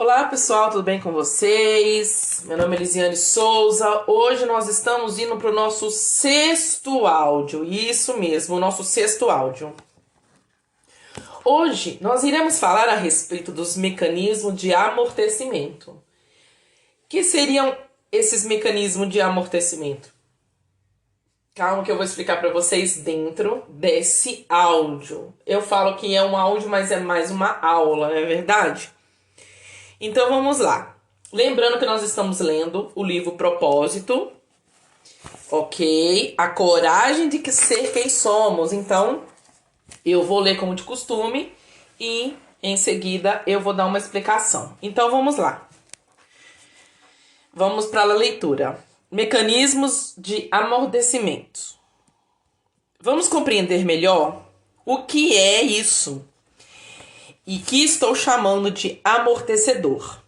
Olá pessoal, tudo bem com vocês? Meu nome é Elisiane Souza. Hoje nós estamos indo para o nosso sexto áudio. Isso mesmo, o nosso sexto áudio. Hoje nós iremos falar a respeito dos mecanismos de amortecimento. Que seriam esses mecanismos de amortecimento? Calma que eu vou explicar para vocês dentro desse áudio. Eu falo que é um áudio, mas é mais uma aula, não é verdade? Então vamos lá. Lembrando que nós estamos lendo o livro Propósito, ok? A coragem de ser quem somos. Então, eu vou ler como de costume e em seguida eu vou dar uma explicação. Então vamos lá. Vamos para a leitura. Mecanismos de amortecimento. Vamos compreender melhor o que é isso e que estou chamando de amortecedor.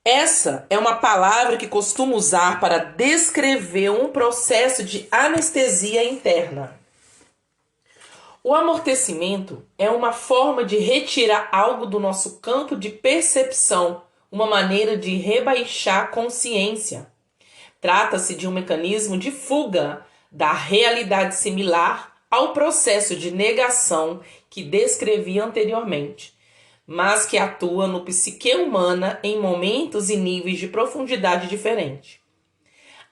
Essa é uma palavra que costumo usar para descrever um processo de anestesia interna. O amortecimento é uma forma de retirar algo do nosso campo de percepção, uma maneira de rebaixar a consciência. Trata-se de um mecanismo de fuga da realidade similar ao processo de negação que descrevi anteriormente, mas que atua no psique humana em momentos e níveis de profundidade diferentes.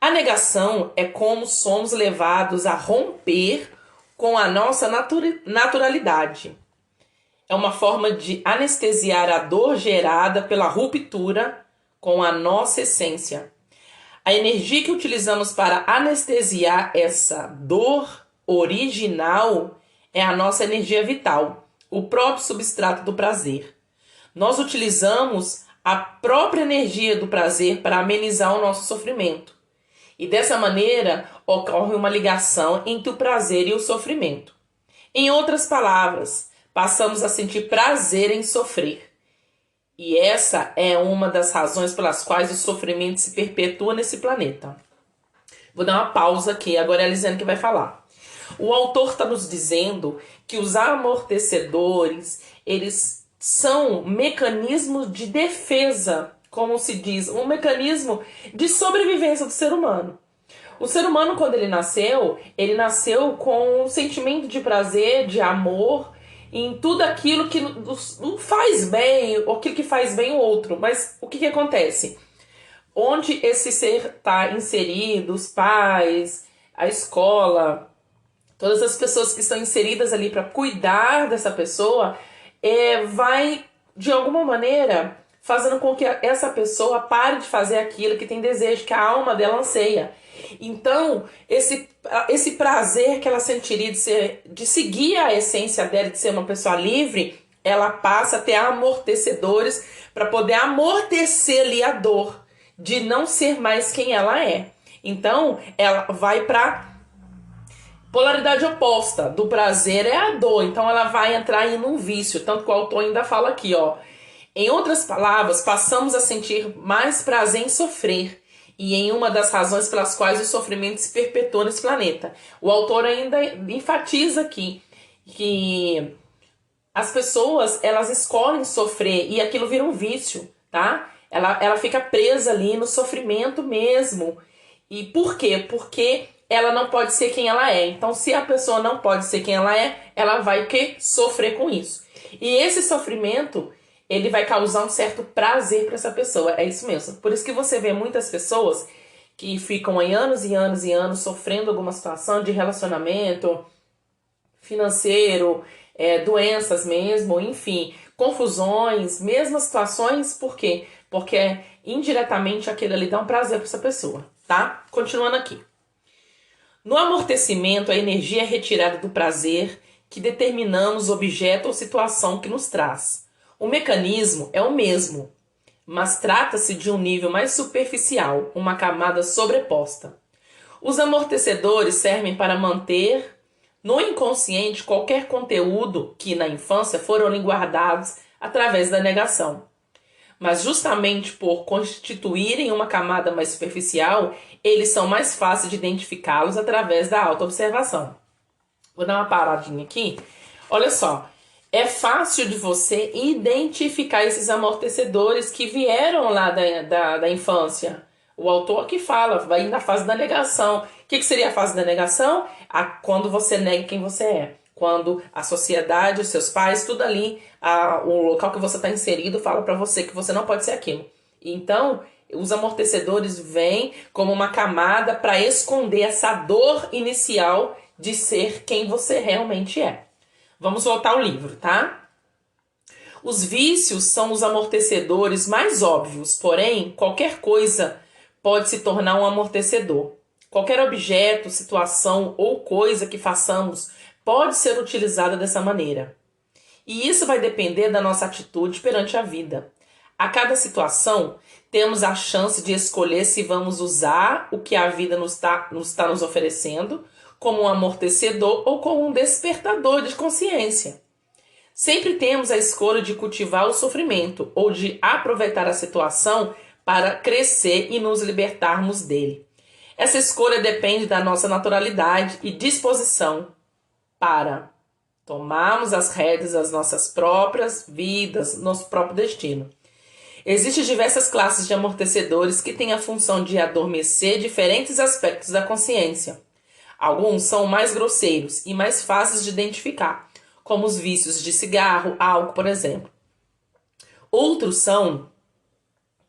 A negação é como somos levados a romper com a nossa naturalidade. É uma forma de anestesiar a dor gerada pela ruptura com a nossa essência. A energia que utilizamos para anestesiar essa dor original é a nossa energia vital, o próprio substrato do prazer. Nós utilizamos a própria energia do prazer para amenizar o nosso sofrimento. E dessa maneira ocorre uma ligação entre o prazer e o sofrimento. Em outras palavras, passamos a sentir prazer em sofrer. E essa é uma das razões pelas quais o sofrimento se perpetua nesse planeta. Vou dar uma pausa aqui, agora é a Elisiane que vai falar. O autor está nos dizendo que os amortecedores, eles são mecanismos de defesa, como se diz, um mecanismo de sobrevivência do ser humano. O ser humano, quando ele nasceu com um sentimento de prazer, de amor, em tudo aquilo que não faz bem, ou aquilo que faz bem o outro. Mas o que acontece? Onde esse ser está inserido, os pais, a escola, todas as pessoas que estão inseridas ali para cuidar dessa pessoa, vai, de alguma maneira, fazendo com que essa pessoa pare de fazer aquilo que tem desejo, que a alma dela anseia. Então, esse prazer que ela sentiria de seguir a essência dela, de ser uma pessoa livre, ela passa a ter amortecedores para poder amortecer ali a dor de não ser mais quem ela é. Então, ela vai para polaridade oposta do prazer é a dor. Então, ela vai entrar em um vício. Tanto que o autor ainda fala aqui, ó. Em outras palavras, passamos a sentir mais prazer em sofrer. E em uma das razões pelas quais o sofrimento se perpetua nesse planeta. O autor ainda enfatiza aqui que as pessoas, elas escolhem sofrer e aquilo vira um vício, tá? Ela fica presa ali no sofrimento mesmo. E por quê? Porque ela não pode ser quem ela é. Então, se a pessoa não pode ser quem ela vai sofrer com isso. E esse sofrimento, ele vai causar um certo prazer para essa pessoa. É isso mesmo. Por isso que você vê muitas pessoas que ficam aí anos e anos e anos sofrendo alguma situação de relacionamento financeiro, doenças mesmo, enfim, confusões, mesmas situações. Por quê? Porque indiretamente aquilo ali dá um prazer para essa pessoa, tá? Continuando aqui. No amortecimento, a energia é retirada do prazer que determinamos objeto ou situação que nos traz. O mecanismo é o mesmo, mas trata-se de um nível mais superficial, uma camada sobreposta. Os amortecedores servem para manter no inconsciente qualquer conteúdo que na infância foram ali guardados através da negação. Mas justamente por constituírem uma camada mais superficial, eles são mais fáceis de identificá-los através da autoobservação. Vou dar uma paradinha aqui. Olha só. é fácil de você identificar esses amortecedores que vieram lá da infância. O autor aqui fala, vai na fase da negação. O que seria a fase da negação? Quando você nega quem você é. Quando a sociedade, os seus pais, tudo ali, o local que você está inserido fala para você que você não pode ser aquilo. Então, os amortecedores vêm como uma camada para esconder essa dor inicial de ser quem você realmente é. Vamos voltar ao livro, tá? Os vícios são os amortecedores mais óbvios, porém, qualquer coisa pode se tornar um amortecedor. Qualquer objeto, situação ou coisa que façamos pode ser utilizada dessa maneira. E isso vai depender da nossa atitude perante a vida. A cada situação, temos a chance de escolher se vamos usar o que a vida nos está nos oferecendo como um amortecedor ou como um despertador de consciência. Sempre temos a escolha de cultivar o sofrimento ou de aproveitar a situação para crescer e nos libertarmos dele. Essa escolha depende da nossa naturalidade e disposição para tomarmos as rédeas das nossas próprias vidas, nosso próprio destino. Existem diversas classes de amortecedores que têm a função de adormecer diferentes aspectos da consciência. Alguns são mais grosseiros e mais fáceis de identificar, como os vícios de cigarro, álcool, por exemplo. Outros são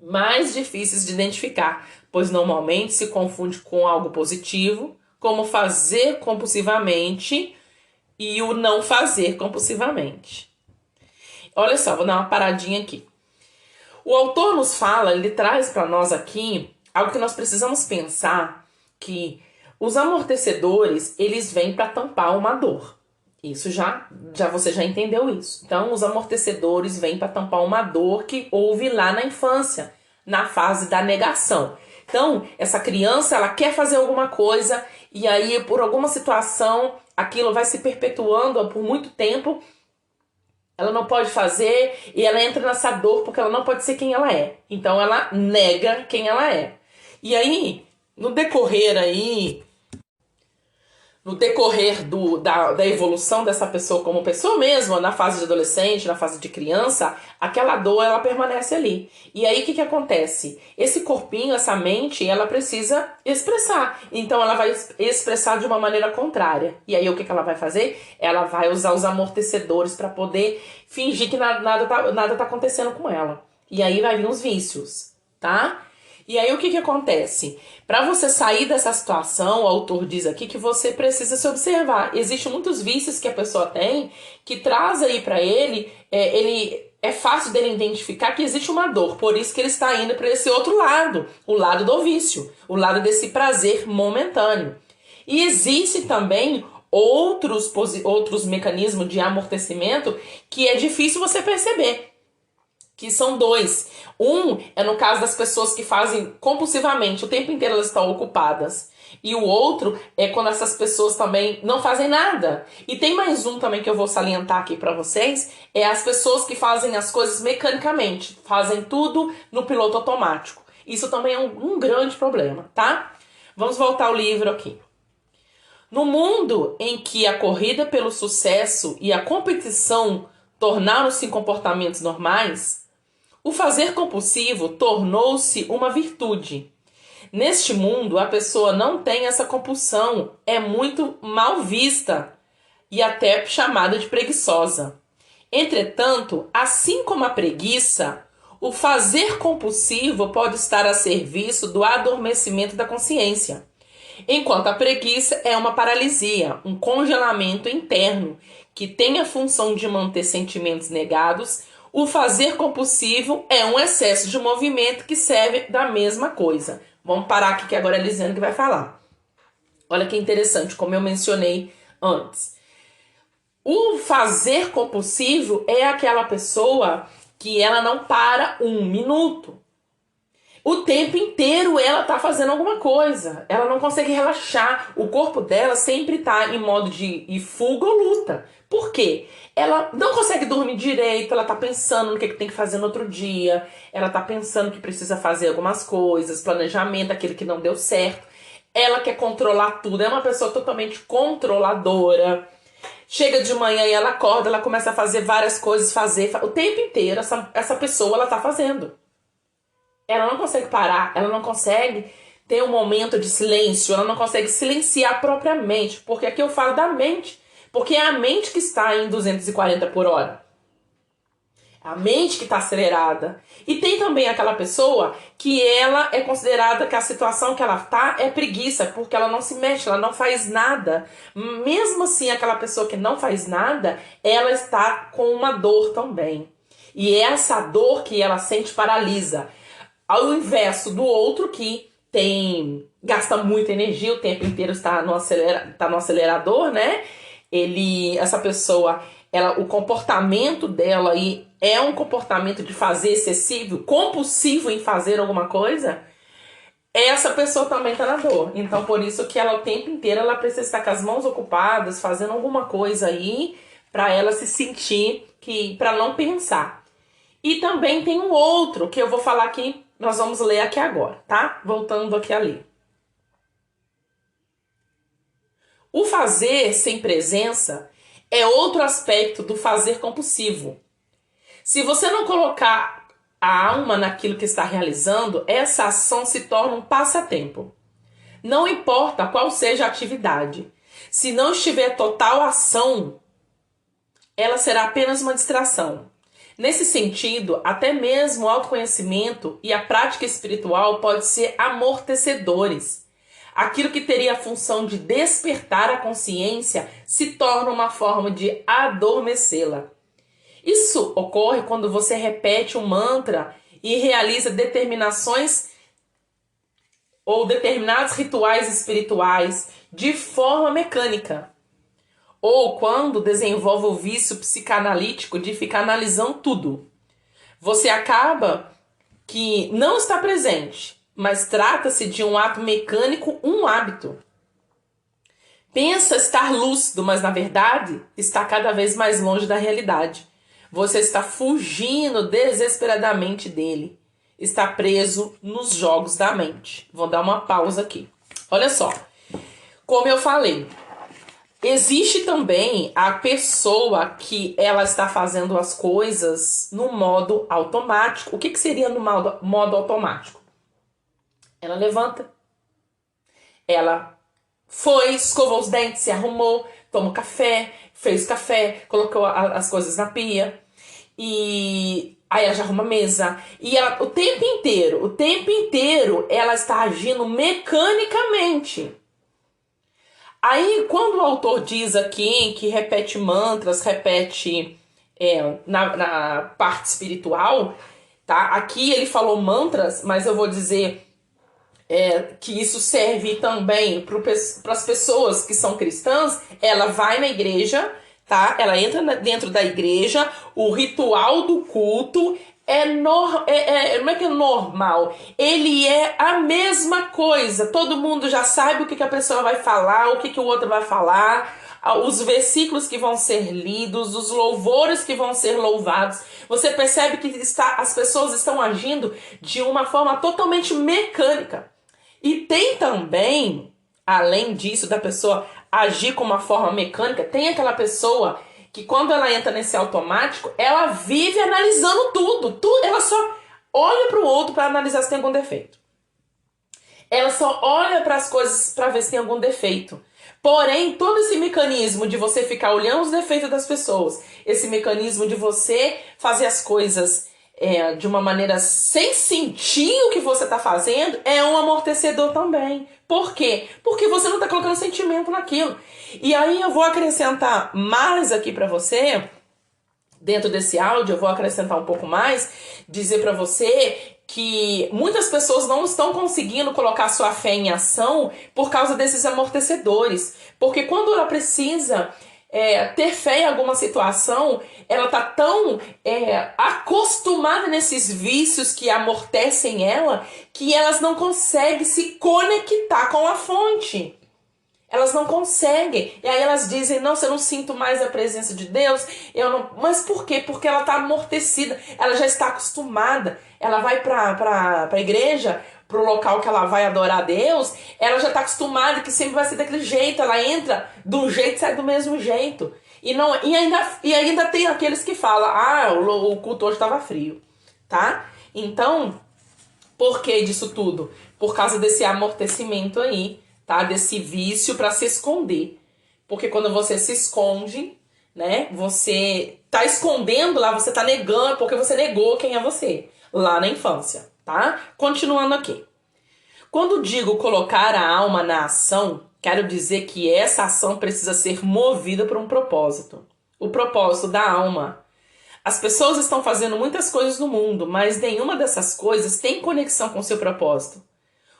mais difíceis de identificar, pois normalmente se confunde com algo positivo, como fazer compulsivamente e o não fazer compulsivamente. Olha só, vou dar uma paradinha aqui. O autor nos fala, ele traz para nós aqui algo que nós precisamos pensar, que os amortecedores, eles vêm para tampar uma dor. Isso já você já entendeu isso. Então, os amortecedores vêm para tampar uma dor que houve lá na infância, na fase da negação. Então, essa criança, ela quer fazer alguma coisa e aí, por alguma situação, aquilo vai se perpetuando por muito tempo. Ela não pode fazer e ela entra nessa dor porque ela não pode ser quem ela é. Então, ela nega quem ela é. E aí, no decorrer da evolução dessa pessoa como pessoa mesmo, na fase de adolescente, na fase de criança, aquela dor, ela permanece ali. E aí, o que acontece? Esse corpinho, essa mente, ela precisa expressar. Então, ela vai expressar de uma maneira contrária. E aí, o que ela vai fazer? Ela vai usar os amortecedores para poder fingir que nada tá acontecendo com ela. E aí, vai vir os vícios, tá? E aí, o que acontece? Para você sair dessa situação, o autor diz aqui que você precisa se observar. Existem muitos vícios que a pessoa tem que traz aí para ele é fácil dele identificar que existe uma dor. Por isso que ele está indo para esse outro lado, o lado do vício, o lado desse prazer momentâneo. E existe também outros mecanismos de amortecimento que é difícil você perceber. Que são dois. Um é no caso das pessoas que fazem compulsivamente, o tempo inteiro elas estão ocupadas. E o outro é quando essas pessoas também não fazem nada. E tem mais um também que eu vou salientar aqui pra vocês, é as pessoas que fazem as coisas mecanicamente, fazem tudo no piloto automático. Isso também é um grande problema, tá? Vamos voltar ao livro aqui. No mundo em que a corrida pelo sucesso e a competição tornaram-se comportamentos normais, o fazer compulsivo tornou-se uma virtude. Neste mundo, a pessoa não tem essa compulsão, é muito mal vista e até chamada de preguiçosa. Entretanto, assim como a preguiça, o fazer compulsivo pode estar a serviço do adormecimento da consciência, enquanto a preguiça é uma paralisia, um congelamento interno que tem a função de manter sentimentos negados. O fazer compulsivo é um excesso de movimento que serve da mesma coisa. Vamos parar aqui que agora é a Lisiane que vai falar. Olha que interessante, como eu mencionei antes. O fazer compulsivo é aquela pessoa que ela não para um minuto. O tempo inteiro ela tá fazendo alguma coisa. Ela não consegue relaxar. O corpo dela sempre tá em modo de fuga ou luta. Por quê? Ela não consegue dormir direito, ela tá pensando no que tem que fazer no outro dia, ela tá pensando que precisa fazer algumas coisas, planejamento, aquele que não deu certo. Ela quer controlar tudo, é uma pessoa totalmente controladora. Chega de manhã e ela acorda, ela começa a fazer várias coisas, o tempo inteiro essa pessoa ela tá fazendo. Ela não consegue parar, ela não consegue ter um momento de silêncio, ela não consegue silenciar a própria mente, porque aqui eu falo da mente, porque é a mente que está em 240 por hora. A mente que está acelerada. E tem também aquela pessoa que ela é considerada que a situação que ela está é preguiça, porque ela não se mexe, ela não faz nada. Mesmo assim, aquela pessoa que não faz nada, ela está com uma dor também. E essa dor que ela sente paralisa. Ao inverso do outro que gasta muita energia, o tempo inteiro está no acelerador, né? Essa pessoa, o comportamento dela aí é um comportamento de fazer excessivo, compulsivo em fazer alguma coisa. Essa pessoa também está na dor. Então, por isso que ela o tempo inteiro ela precisa estar com as mãos ocupadas, fazendo alguma coisa aí, para ela se sentir para não pensar. E também tem um outro que eu vou falar aqui, nós vamos ler aqui agora, tá? Voltando aqui a ler. O fazer sem presença é outro aspecto do fazer compulsivo. Se você não colocar a alma naquilo que está realizando, essa ação se torna um passatempo. Não importa qual seja a atividade. Se não estiver total ação, ela será apenas uma distração. Nesse sentido, até mesmo o autoconhecimento e a prática espiritual podem ser amortecedores. Aquilo que teria a função de despertar a consciência se torna uma forma de adormecê-la. Isso ocorre quando você repete um mantra e realiza determinações ou determinados rituais espirituais de forma mecânica. Ou quando desenvolve o vício psicanalítico de ficar analisando tudo. Você acaba que não está presente, mas trata-se de um ato mecânico, um hábito. Pensa estar lúcido, mas na verdade está cada vez mais longe da realidade. Você está fugindo desesperadamente dele. Está preso nos jogos da mente. Vou dar uma pausa aqui. Olha só. Como eu falei, existe também a pessoa que ela está fazendo as coisas no modo automático. O que seria no modo automático? Ela levanta, ela escovou os dentes, se arrumou, tomou café, fez café, colocou as coisas na pia e aí ela já arruma a mesa. E ela, o tempo inteiro ela está agindo mecanicamente. Aí, quando o autor diz aqui que repete mantras, repete na parte espiritual, tá? Aqui ele falou mantras, mas eu vou dizer que isso serve também para as pessoas que são cristãs. Ela vai na igreja, tá? Ela entra dentro da igreja, o ritual do culto não é que é normal, ele é a mesma coisa, todo mundo já sabe o que a pessoa vai falar, o que o outro vai falar, os versículos que vão ser lidos, os louvores que vão ser louvados. Você percebe que as pessoas estão agindo de uma forma totalmente mecânica. E tem também, além disso, da pessoa agir com uma forma mecânica, tem aquela pessoa que quando ela entra nesse automático, ela vive analisando tudo. Ela só olha para o outro para analisar se tem algum defeito. Ela só olha para as coisas para ver se tem algum defeito. Porém, todo esse mecanismo de você ficar olhando os defeitos das pessoas, esse mecanismo de você fazer as coisas de uma maneira sem sentir o que você está fazendo, é um amortecedor também. Por quê? Porque você não está colocando sentimento naquilo. E aí eu vou acrescentar mais aqui para você, dentro desse áudio, eu vou acrescentar um pouco mais, dizer para você que muitas pessoas não estão conseguindo colocar sua fé em ação por causa desses amortecedores. Porque quando ela precisa ter fé em alguma situação, ela tá tão acostumada nesses vícios que amortecem ela, que elas não conseguem se conectar com a fonte. Elas não conseguem. E aí elas dizem, não, eu não sinto mais a presença de Deus. Mas por quê? Porque ela está amortecida. Ela já está acostumada. Ela vai para a igreja, para o local que ela vai adorar a Deus. Ela já está acostumada que sempre vai ser daquele jeito. Ela entra de um jeito e sai do mesmo jeito. E ainda tem aqueles que falam, o culto hoje estava frio, tá? Então, por que disso tudo? Por causa desse amortecimento aí, tá? Desse vício para se esconder. Porque quando você se esconde, né? Você tá escondendo lá, você tá negando, porque você negou quem é você lá na infância, tá? Continuando aqui. Quando digo colocar a alma na ação, quero dizer que essa ação precisa ser movida por um propósito. O propósito da alma. As pessoas estão fazendo muitas coisas no mundo, mas nenhuma dessas coisas tem conexão com seu propósito.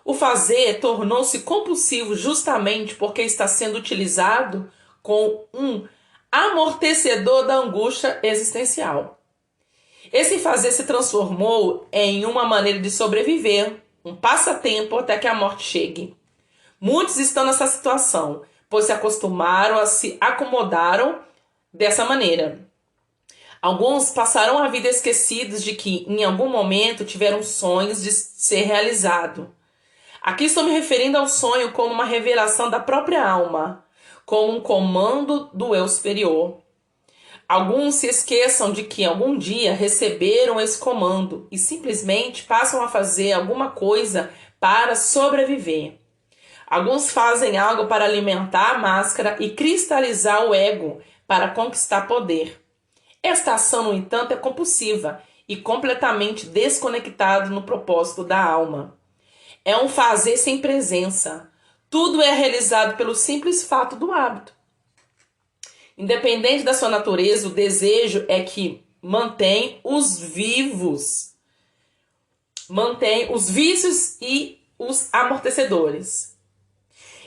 O fazer tornou-se compulsivo justamente porque está sendo utilizado com um amortecedor da angústia existencial. Esse fazer se transformou em uma maneira de sobreviver, um passatempo até que a morte chegue. Muitos estão nessa situação, pois se acomodaram dessa maneira. Alguns passaram a vida esquecidos de que, em algum momento, tiveram sonhos de ser realizado. Aqui estou me referindo ao sonho como uma revelação da própria alma, como um comando do eu superior. Alguns se esqueçam de que algum dia receberam esse comando e simplesmente passam a fazer alguma coisa para sobreviver. Alguns fazem algo para alimentar a máscara e cristalizar o ego para conquistar poder. Esta ação, no entanto, é compulsiva e completamente desconectada no propósito da alma. É um fazer sem presença. Tudo é realizado pelo simples fato do hábito. Independente da sua natureza, o desejo é que mantém os vivos, mantém os vícios e os amortecedores.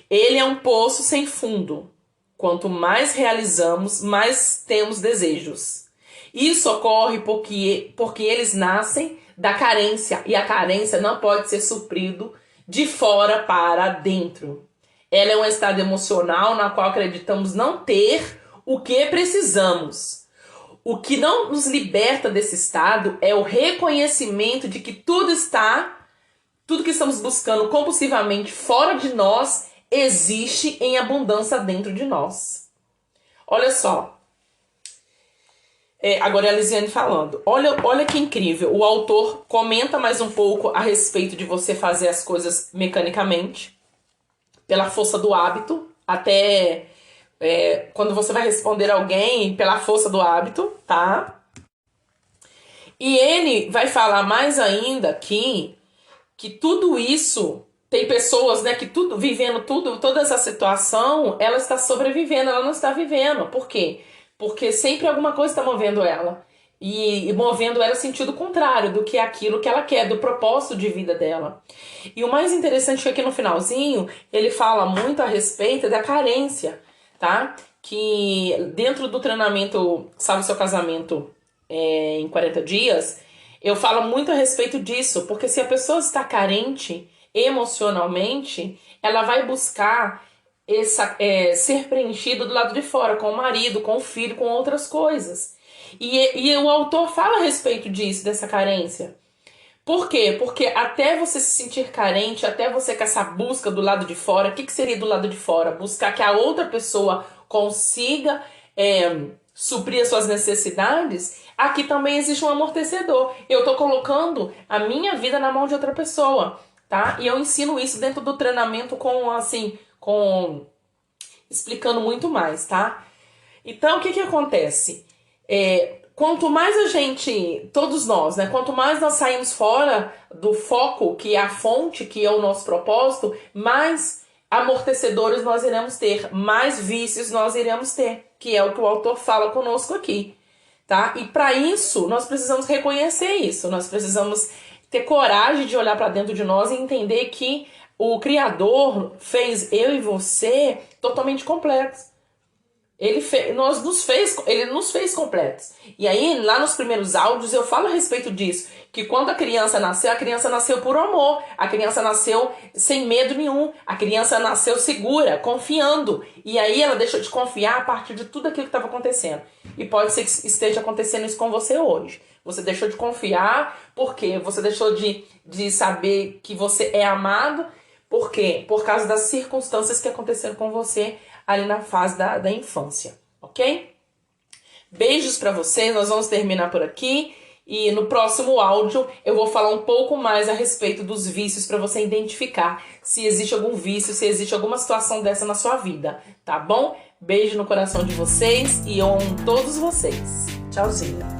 Ele é um poço sem fundo. Quanto mais realizamos, mais temos desejos. Isso ocorre porque eles nascem da carência, e a carência não pode ser suprido de fora para dentro. Ela é um estado emocional na qual acreditamos não ter o que precisamos. O que não nos liberta desse estado é o reconhecimento de que tudo que estamos buscando compulsivamente fora de nós, existe em abundância dentro de nós. Olha só. Agora é a Lisiane falando. Olha que incrível. O autor comenta mais um pouco a respeito de você fazer as coisas mecanicamente, pela força do hábito, até quando você vai responder alguém, pela força do hábito, tá? E ele vai falar mais ainda que tudo isso, tem pessoas, né, que toda essa situação, ela está sobrevivendo, ela não está vivendo. Por quê? Porque sempre alguma coisa está movendo ela. E movendo ela no sentido contrário do que é aquilo que ela quer, do propósito de vida dela. E o mais interessante é que aqui no finalzinho, ele fala muito a respeito da carência, tá? Que dentro do treinamento Salve Seu Casamento em 40 dias, eu falo muito a respeito disso, porque se a pessoa está carente emocionalmente, ela vai buscar ser preenchido do lado de fora, com o marido, com o filho, com outras coisas. E o autor fala a respeito disso, dessa carência. Por quê? Porque até você se sentir carente, até você com essa busca do lado de fora, o que seria do lado de fora? Buscar que a outra pessoa consiga suprir as suas necessidades. Aqui também existe um amortecedor. Eu estou colocando a minha vida na mão de outra pessoa, tá? E eu ensino isso dentro do treinamento explicando muito mais, tá? Então, o que acontece? Quanto mais a gente, todos nós, né? Quanto mais nós saímos fora do foco, que é a fonte, que é o nosso propósito, mais amortecedores nós iremos ter, mais vícios nós iremos ter, que é o que o autor fala conosco aqui, tá? E para isso, nós precisamos reconhecer isso, nós precisamos ter coragem de olhar para dentro de nós e entender que o Criador fez eu e você totalmente completos. Ele nos fez completos. E aí, lá nos primeiros áudios, eu falo a respeito disso. Que quando a criança nasceu por amor. A criança nasceu sem medo nenhum. A criança nasceu segura, confiando. E aí ela deixou de confiar a partir de tudo aquilo que estava acontecendo. E pode ser que esteja acontecendo isso com você hoje. Você deixou de confiar porque você deixou de saber que você é amado. Por quê? Por causa das circunstâncias que aconteceram com você ali na fase da infância, ok? Beijos pra vocês, nós vamos terminar por aqui. E no próximo áudio eu vou falar um pouco mais a respeito dos vícios para você identificar se existe algum vício, se existe alguma situação dessa na sua vida, tá bom? Beijo no coração de vocês e eu amo todos vocês. Tchauzinho.